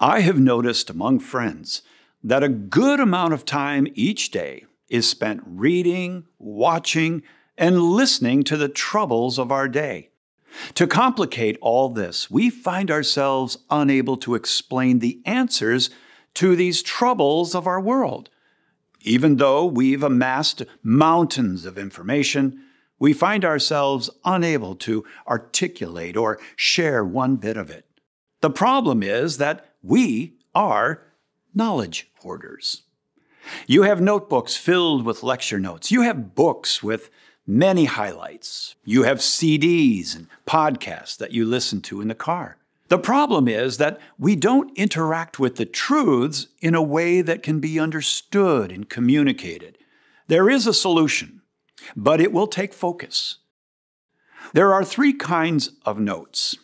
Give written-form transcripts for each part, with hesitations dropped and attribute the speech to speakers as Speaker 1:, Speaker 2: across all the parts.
Speaker 1: I have noticed among friends that a good amount of time each day is spent reading, watching, and listening to the troubles of our day. To complicate all this, we find ourselves unable to explain the answers to these troubles of our world. Even though we've amassed mountains of information, we find ourselves unable to articulate or share one bit of it. The problem is that we are knowledge hoarders. You have notebooks filled with lecture notes. You have books with many highlights. You have CDs and podcasts that you listen to in the car. The problem is that we don't interact with the truths in a way that can be understood and communicated. There is a solution, but it will take focus. There are three kinds of notes.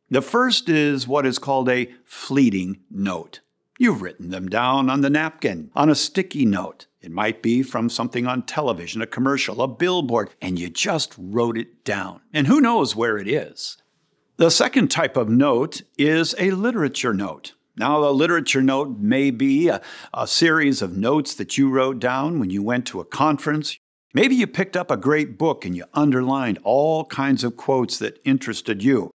Speaker 1: The first is what is called a fleeting note. You've written them down on the napkin, on a sticky note. It might be from something on television, a commercial, a billboard, and you just wrote it down. And who knows where it is? The second type of note is a literature note. Now, a literature note may be a series of notes that you wrote down when you went to a conference. Maybe you picked up a great book and you underlined all kinds of quotes that interested you.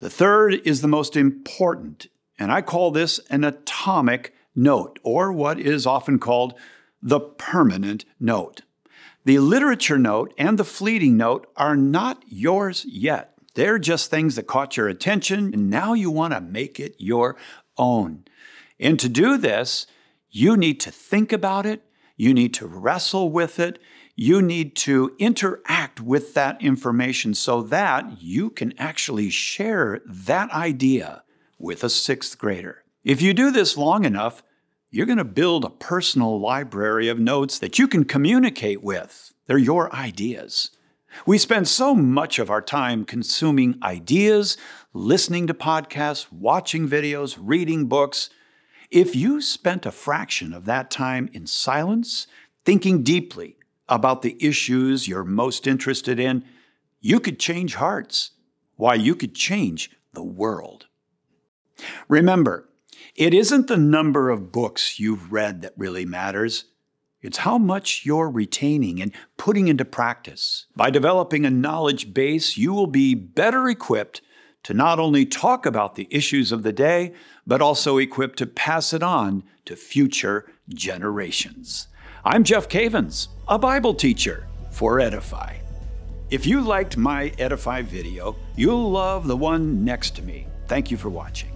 Speaker 1: The third is the most important, and I call this an atomic note, or what is often called the permanent note. The literature note and the fleeting note are not yours yet. They're just things that caught your attention, and now you want to make it your own. And to do this, you need to think about it, you need to wrestle with it, you need to interact with that information so that you can actually share that idea with a sixth grader. If you do this long enough, you're going to build a personal library of notes that you can communicate with. They're your ideas. We spend so much of our time consuming ideas, listening to podcasts, watching videos, reading books. If you spent a fraction of that time in silence, thinking deeply about the issues you're most interested in, you could change hearts. Why, you could change the world. Remember, it isn't the number of books you've read that really matters. It's how much you're retaining and putting into practice. By developing a knowledge base, you will be better equipped to not only talk about the issues of the day, but also equipped to pass it on to future generations. I'm Jeff Cavins, a Bible teacher for Edify. If you liked my Edify video, you'll love the one next to me. Thank you for watching.